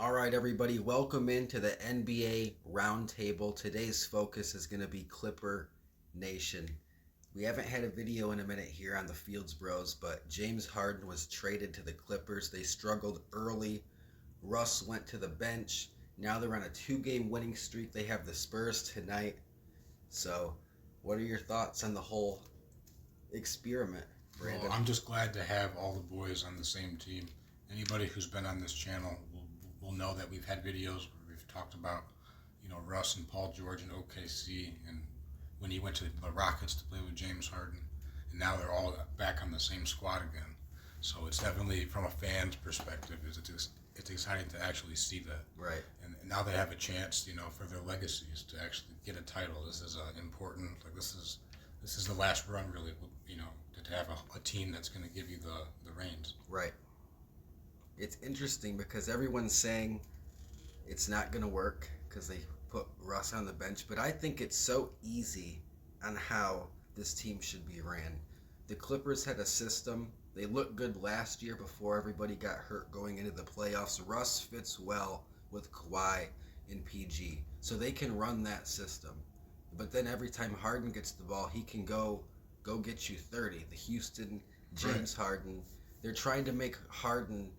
All right, everybody, welcome into the NBA Roundtable. Today's focus is going to be Clipper Nation. We haven't had a video in a minute here on the Fields Bros, but James Harden was traded to the Clippers. They struggled early. Russ went to the bench. Now they're on a 2-game winning streak. They have the Spurs tonight. So, what are your thoughts on the whole experiment, Brandon? Well, I'm just glad to have all the boys on the same team. Anybody who's been on this channel will know that we've had videos where we've talked about, Russ and Paul George and OKC, and when he went to the Rockets to play with James Harden, and now they're all back on the same squad again. So it's definitely, from a fan's perspective, it's exciting to actually see that. Right. And now they have a chance, for their legacies to actually get a title. This is important. This is the last run, really. To have a team that's going to give you the reins. Right. It's interesting because everyone's saying it's not going to work because they put Russ on the bench, but I think it's so easy on how this team should be ran. The Clippers had a system. They looked good last year before everybody got hurt going into the playoffs. Russ fits well with Kawhi and PG, so they can run that system. But then every time Harden gets the ball, he can go get you 30. The Houston James Harden, they're trying to make Harden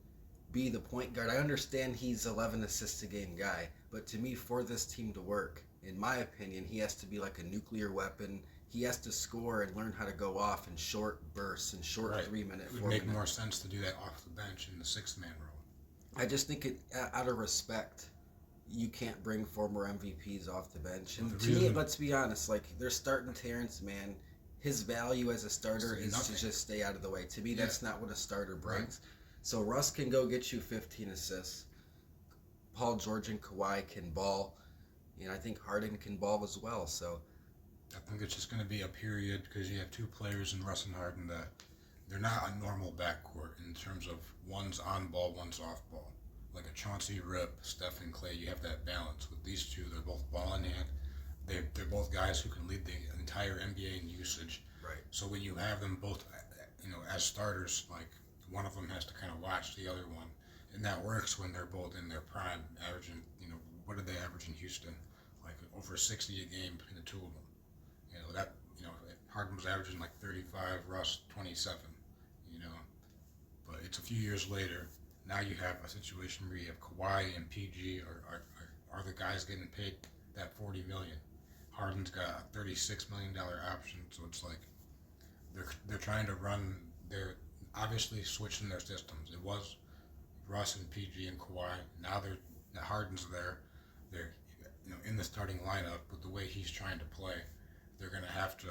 be the point guard. I understand he's 11 assists a game guy, but to me, for this team to work, in my opinion, he has to be like a nuclear weapon. He has to score and learn how to go off in short bursts and short 3-minute, 4-minute. It would make more sense to do that off the bench in the sixth-man role. I just think out of respect, you can't bring former MVPs off the bench. And to me, let's be honest, like, they're starting Terrence Mann. His value as a starter is to just stay out of the way. To me, that's not what a starter brings. Right. So Russ can go get you 15 assists. Paul George and Kawhi can ball. I think Harden can ball as well. So I think it's just going to be a period because you have two players in Russ and Harden that they're not a normal backcourt in terms of one's on ball, one's off ball. Like a Chauncey Rip, Steph and Clay, you have that balance. With these two, they're both ball in hand. They're both guys who can lead the entire NBA in usage. Right. So when you have them both, as starters, like one of them has to kind of watch the other one, and that works when they're both in their prime, averaging. What did they average in Houston? Like over 60 a game between the two of them. Harden was averaging like 35, Russ 27. But it's a few years later. Now you have a situation where you have Kawhi and PG are the guys getting paid that $40 million. Harden's got a $36 million option, so it's like they're trying to run. They're obviously switching their systems. It was Russ and PG and Kawhi. Now Harden's there. They're in the starting lineup, but the way he's trying to play, they're going to have to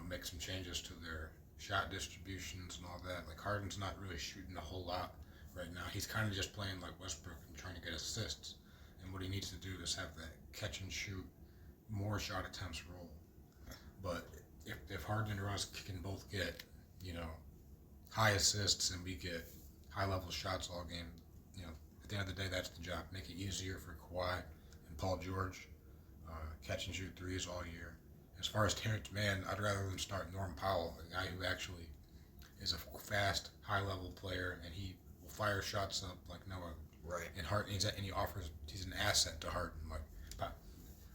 make some changes to their shot distributions and all that. Like Harden's not really shooting a whole lot right now. He's kind of just playing like Westbrook and trying to get assists. And what he needs to do is have that catch and shoot, more shot attempts role. But if Harden and Russ can both get, high assists and we get high level shots all game, at the end of the day, that's the job. Make it easier for Kawhi and Paul George, catch and shoot threes all year. As far as Terrence Mann, I'd rather them start Norm Powell, a guy who actually is a fast, high level player, and he will fire shots up like no other. Right. And he's an asset to Harden. Like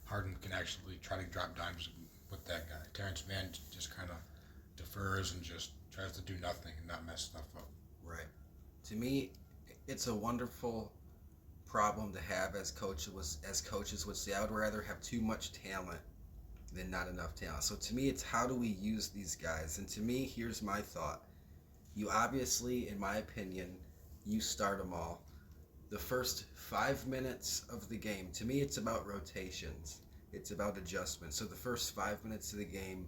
Harden can actually try to drop dimes with that guy. Terrence Mann just kind of defers and just tries to do nothing and not mess stuff up. Right. To me, it's a wonderful problem to have as coaches would say. I would rather have too much talent than not enough talent. So to me, it's how do we use these guys? And to me, here's my thought. You obviously, in my opinion, you start them all. The first 5 minutes of the game, to me, it's about rotations. It's about adjustments. So the first 5 minutes of the game,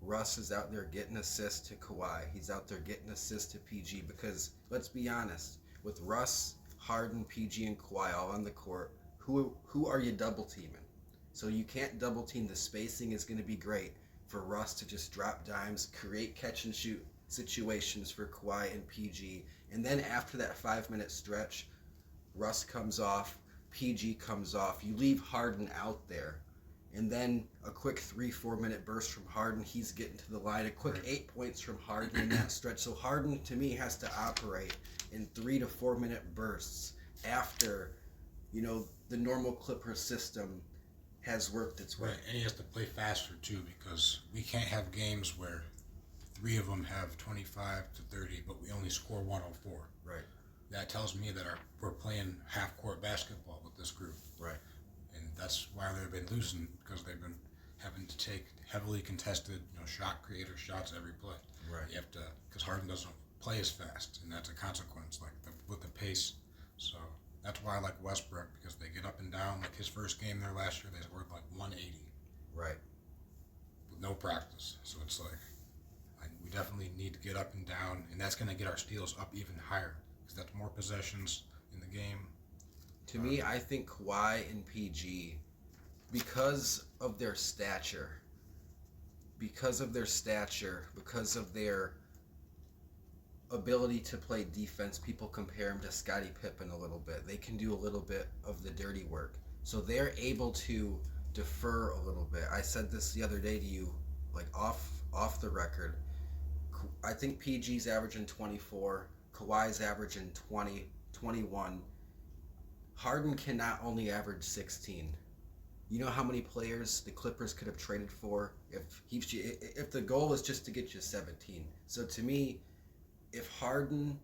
Russ is out there getting assists to Kawhi. He's out there getting assists to PG because, let's be honest, with Russ, Harden, PG, and Kawhi all on the court, who are you double teaming? So you can't double team. The spacing is going to be great for Russ to just drop dimes, create catch and shoot situations for Kawhi and PG. And then after that 5-minute stretch, Russ comes off, PG comes off. You leave Harden out there. And then a quick 3-4 minute burst from Harden. He's getting to the line. A quick 8 points from Harden in that stretch. So Harden, to me, has to operate in 3 to 4 minute bursts after the normal Clipper system has worked its way. Right, and he has to play faster too because we can't have games where three of them have 25 to 30, but we only score 104. Right. That tells me that we're playing half court basketball with this group. Right. And that's why they've been losing because they've been having to take heavily contested, shot creator shots every play. Right. You have to, because Harden doesn't play as fast, and that's a consequence, with the pace. So that's why I like Westbrook because they get up and down. Like his first game there last year, they scored like 180. Right. With no practice. So it's like we definitely need to get up and down, and that's going to get our steals up even higher because that's more possessions in the game. To me, I think Kawhi and PG, because of their stature, because of their ability to play defense, people compare him to Scottie Pippen a little bit. They can do a little bit of the dirty work. So they're able to defer a little bit. I said this the other day to you, like off the record. I think PG's averaging 24, Kawhi's averaging 20, 21. Harden cannot only average 16. You know how many players the Clippers could have traded for if the goal is just to get you 17. So to me, if Harden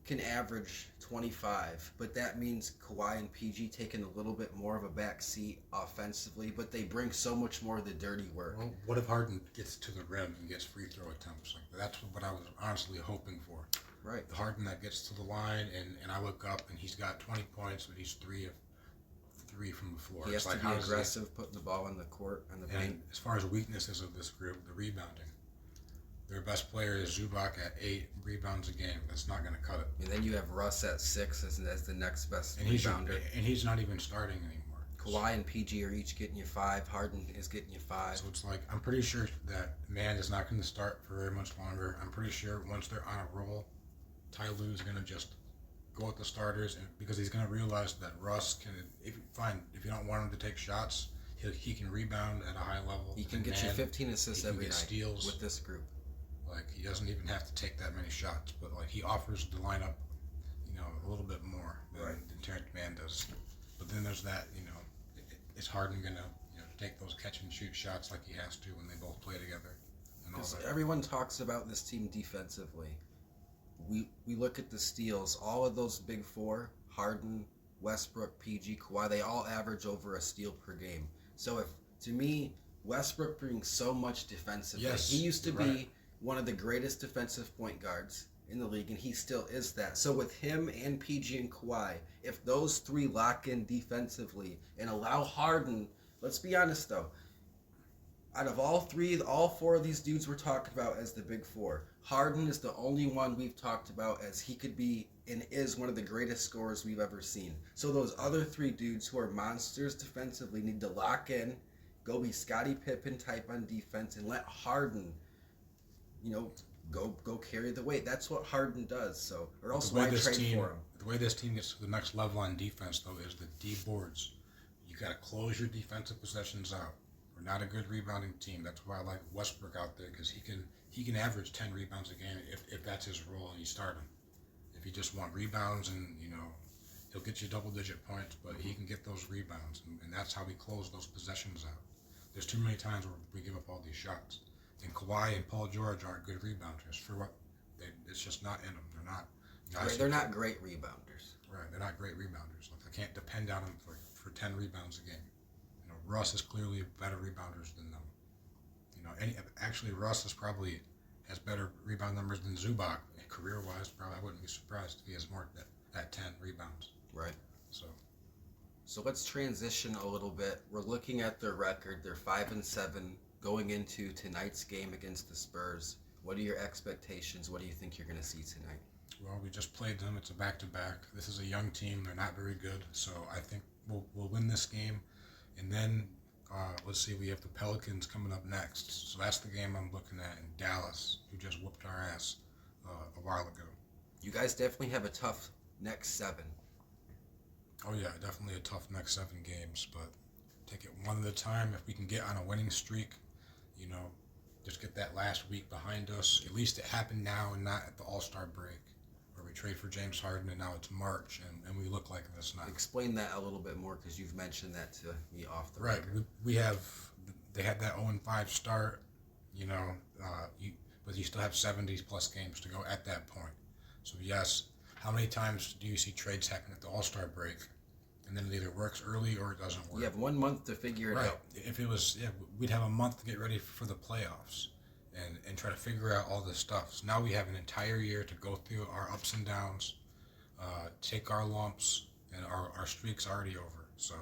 can average 25, but that means Kawhi and PG taking a little bit more of a back seat offensively, but they bring so much more of the dirty work. Well, what if Harden gets to the rim and gets free throw attempts? Like that's what I was honestly hoping for. Right. The Harden that gets to the line and I look up and he's got 20 points, but he's three from the floor. He has it's to be aggressive, putting the ball in the court and the paint. As far as weaknesses of this group, the rebounding. Their best player is Zubac at 8 rebounds a game. That's not going to cut it. And then you have Russ at 6 as the next best and rebounder. He's not even starting anymore. Kawhi and PG are each getting you 5. Harden is getting you 5. So it's like, I'm pretty sure that Man is not going to start for very much longer. I'm pretty sure once they're on a roll, Ty Lue's going to just go with the starters because he's going to realize that Russ can, if you don't want him to take shots, he can rebound at a high level. He can get you 15 assists every night steals with this group. Like he doesn't even have to take that many shots, but like he offers the lineup, a little bit more than Terrence Mann does. But then there's that, is Harden gonna take those catch and shoot shots like he has to when they both play together? And all that. Everyone talks about this team defensively. We look at the steals. All of those big four, Harden, Westbrook, PG, Kawhi, they all average over a steal per game. So to me, Westbrook brings so much defensively. Yes, he used to be one of the greatest defensive point guards in the league, and he still is that. So with him and PG and Kawhi, if those three lock in defensively and allow Harden, let's be honest though, out of all four of these dudes we're talking about as the big four, Harden is the only one we've talked about as he could be and is one of the greatest scorers we've ever seen. So those other three dudes who are monsters defensively need to lock in, go be Scottie Pippen type on defense, and let Harden go carry the weight. That's what Harden does. So, or else why trade for him? The way this team gets to the next level on defense, though, is the D boards. You got to close your defensive possessions out. We're not a good rebounding team. That's why I like Westbrook out there because he can average 10 rebounds a game if that's his role and you start him. If you just want rebounds and he'll get you double-digit points, but he can get those rebounds, and that's how we close those possessions out. There's too many times where we give up all these shots. And Kawhi and Paul George aren't good rebounders for what it's just not in them. They're not. They're not great rebounders. Right, they're not great rebounders. Like I can't depend on them for 10 rebounds a game. Russ is clearly better rebounders than them. Actually Russ has better rebound numbers than Zubac career-wise. Probably I wouldn't be surprised if he has more at 10 rebounds. Right. So let's transition a little bit. We're looking at their record. They're 5-7 going into tonight's game against the Spurs. What are your expectations? What do you think you're going to see tonight? Well, we just played them. It's a back-to-back. This is a young team. They're not very good. So I think we'll win this game. And then, let's see, we have the Pelicans coming up next. So that's the game I'm looking at in Dallas, who just whooped our ass a while ago. You guys definitely have a tough next 7. Oh, yeah, definitely a tough next 7 games. But take it one at a time. If we can get on a winning streak, just get that last week behind us. At least it happened now and not at the All-Star break where we trade for James Harden, and now it's March, and we look like this now. Explain that a little bit more, because you've mentioned that to me off the Right. record. They had that 0-5 start, you know, but you still have 70 plus games to go at that point. So yes, how many times do you see trades happen at the All-Star break, and then it either works early or it doesn't work? You have 1 month to figure it out. If it was, we'd have a month to get ready for the playoffs and try to figure out all this stuff. So now we have an entire year to go through our ups and downs, take our lumps, and our streak's already over. So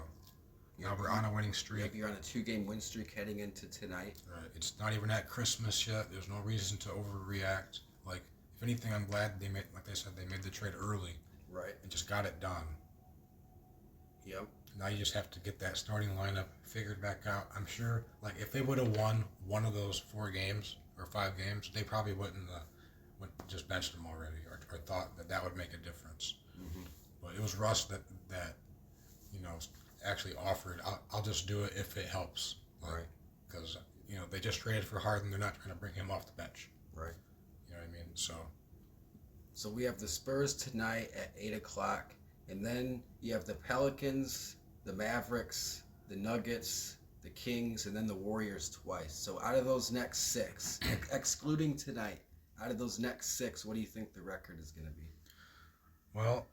now we're on a winning streak. You're on a 2-game win streak heading into tonight. Right. It's not even at Christmas yet. There's no reason to overreact. Like, if anything, I'm glad they made, like they said, they made the trade early. Right. And just got it done. Yep. Now you just have to get that starting lineup figured back out. I'm sure, like, if they would have won one of those 4 games or 5 games, they probably wouldn't just benched them already, or thought that would make a difference. Mm-hmm. But it was Russ that you know, actually offered, I'll just do it if it helps. Like, right. Because, you know, they just traded for Harden. They're not trying to bring him off the bench. Right. You know what I mean? So we have the Spurs tonight at 8 o'clock. And then you have the Pelicans, the Mavericks, the Nuggets, the Kings, and then the Warriors twice. So out of those next 6, excluding tonight, out of those next 6, what do you think the record is going to be? Well,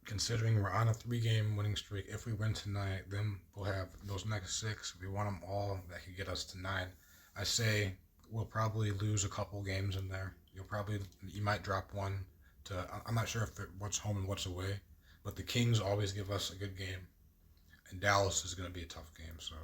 considering we're on a 3-game winning streak, if we win tonight, then we'll have those next 6. If we won them all, that could get us to 9. I say we'll probably lose a couple games in there. You might drop one to, I'm not sure if what's home and what's away, but the Kings always give us a good game, and Dallas is going to be a tough game. So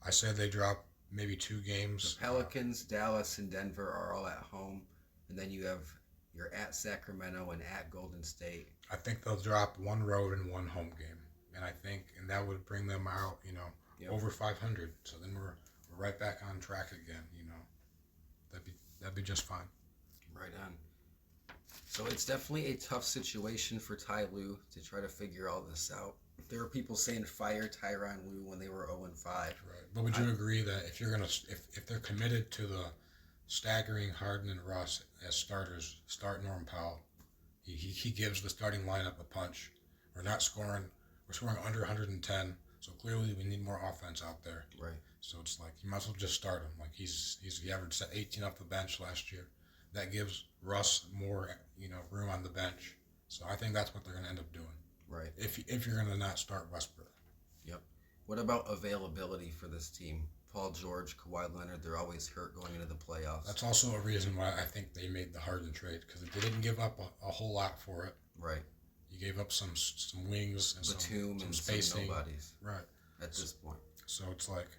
I said they drop maybe 2 games. The Pelicans, Dallas, and Denver are all at home, and then you're at Sacramento and at Golden State. I think they'll drop 1 road and 1 home game, and that would bring them out, you know, Yep. over 500. So then we're right back on track again. You know, that'd be just fine. Right on. So it's definitely a tough situation for Ty Lue to try to figure all this out. There were people saying fire Tyronn Lue when they were 0-5. Right. But would you agree that if they're committed to the staggering Harden and Russ as starters, start Norm Powell, he gives the starting lineup a punch. We're scoring under 110, so clearly we need more offense out there. Right. So it's like you might as well just start him. Like he averaged 18 off the bench last year. That gives Russ more, you know, room on the bench. So I think that's what they're going to end up doing. Right. If you're going to not start Westbrook. Yep. What about availability for this team? Paul George, Kawhi Leonard, they're always hurt going into the playoffs. That's also a reason why I think they made the Harden trade, because they didn't give up a whole lot for it. Right. You gave up some wings and Batum some and spacing. some nobodies. Right. At this point. So it's like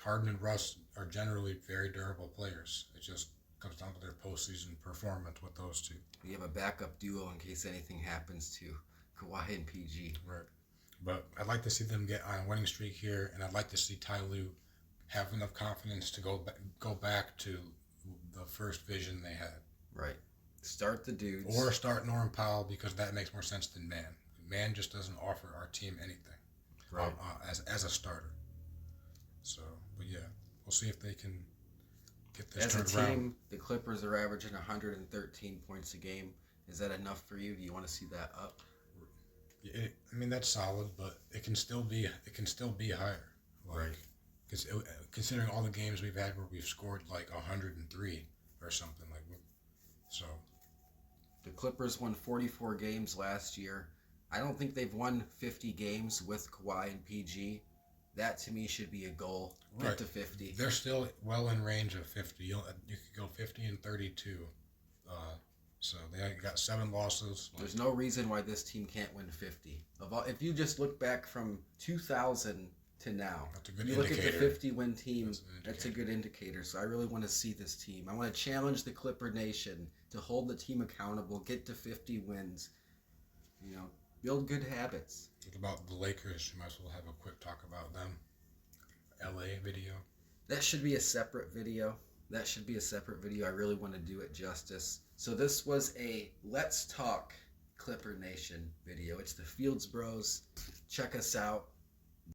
Harden and Russ are generally very durable players. It just comes down to their postseason performance with those two. You have a backup duo in case anything happens to Kawhi and PG. Right. But I'd like to see them get on a winning streak here, and I'd like to see Ty Lue have enough confidence to go back to the first vision they had. Right. Start the dudes. Or start Norm Powell, because that makes more sense than Man. Man just doesn't offer our team anything. Right. As a starter. So, but yeah, we'll see if they can get this As a turned team, around. the Clippers are averaging 113 points a game. Is that enough for you? Do you want to see that up? I mean, that's solid, but it can still be higher. Like, Right. Considering all the games we've had where we've scored like 103 or something like. So. The Clippers won 44 games last year. I don't think they've won 50 games with Kawhi and PG. That to me should be a goal. Get Right. to 50. They're still well in range of 50. You could go 50 and 32. So they got 7 losses. There's no reason why this team can't win 50. If you just look back from 2000 to now, That's a good you look at the indicator. 50-win team, that's a good indicator. So I really want to see this team. I want to challenge the Clipper Nation to hold the team accountable, get to 50 wins, you know, build good habits. What about the Lakers? You might as well have a quick talk about them. LA video. That should be a separate video. I really want to do it justice. So this was a Let's Talk Clipper Nation video. It's the Fields Bros. Check us out.